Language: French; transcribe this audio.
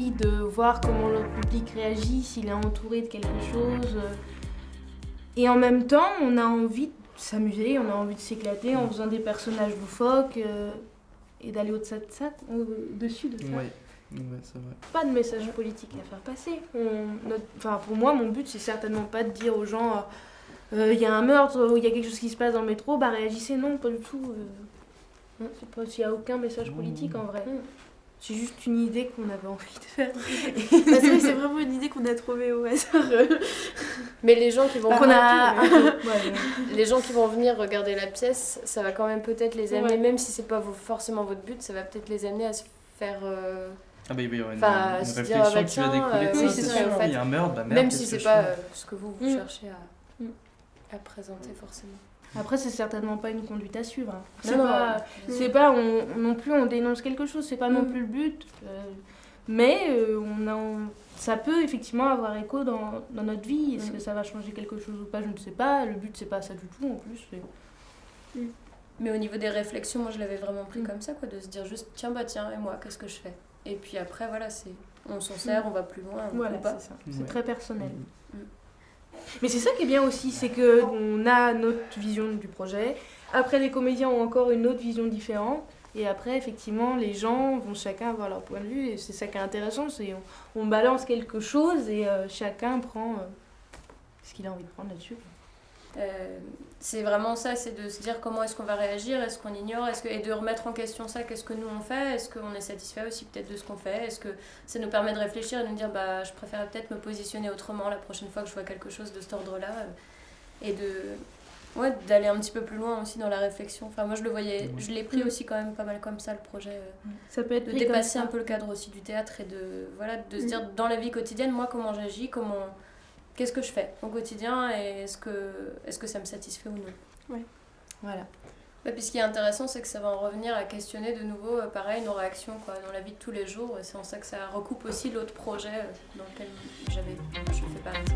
envie de voir comment le public réagit, s'il est entouré de quelque chose. Et en même temps, on a envie de s'amuser, on a envie de s'éclater en faisant des personnages loufoques et d'aller au-dessus de ça. Ouais, c'est vrai. Pas de message politique à faire passer. Pour moi, mon but, c'est certainement pas de dire aux gens il y a un meurtre ou il y a quelque chose qui se passe dans le métro, bah réagissez. Non, pas du tout. Non, il n'y a aucun message politique en vrai. C'est juste une idée qu'on avait envie de faire. C'est vraiment une idée qu'on a trouvée au hasard. Mais les gens qui vont les gens qui vont venir regarder la pièce, ça va quand même peut-être les amener, même si c'est pas forcément votre but, ça va peut-être les amener à se faire il va y avoir une réflexion qui va découler de ça, c'est sûr. Il y a un meurtre, bah merde, même si c'est pas ce que vous cherchez à présenter forcément. Après, c'est certainement pas une conduite à suivre. C'est Non. pas non plus on dénonce quelque chose, c'est pas non plus le but. Mais ça peut effectivement avoir écho dans notre vie. Est-ce que ça va changer quelque chose ou pas? Je ne sais pas. Le but, c'est pas ça du tout en plus. Mais au niveau des réflexions, moi je l'avais vraiment pris comme ça, quoi, de se dire juste tiens, et moi, qu'est-ce que je fais? Et puis après, voilà, on s'en sert, on va plus loin, voilà, pas. c'est ça. C'est très personnel. Mais c'est ça qui est bien aussi, c'est qu'on a notre vision du projet. Après, les comédiens ont encore une autre vision différente. Et après, effectivement, les gens vont chacun avoir leur point de vue. Et c'est ça qui est intéressant, c'est on balance quelque chose et chacun prend ce qu'il a envie de prendre là-dessus. C'est vraiment ça, c'est de se dire comment est-ce qu'on va réagir, est-ce qu'on ignore, et de remettre en question ça, qu'est-ce que nous on fait, est-ce qu'on est satisfait aussi peut-être de ce qu'on fait, est-ce que ça nous permet de réfléchir et de nous dire je préfère peut-être me positionner autrement la prochaine fois que je vois quelque chose de cet ordre-là, et d'aller un petit peu plus loin aussi dans la réflexion. Enfin moi je l'ai pris aussi quand même pas mal comme ça, le projet, ça peut être de dépasser un peu le cadre aussi du théâtre et de se dire dans la vie quotidienne, moi comment j'agis, qu'est-ce que je fais au quotidien et est-ce que ça me satisfait ou non. Voilà. Puis ce qui est intéressant, c'est que ça va en revenir à questionner de nouveau, pareil, nos réactions dans la vie de tous les jours. Et c'est en ça que ça recoupe aussi l'autre projet dans lequel je fais partie.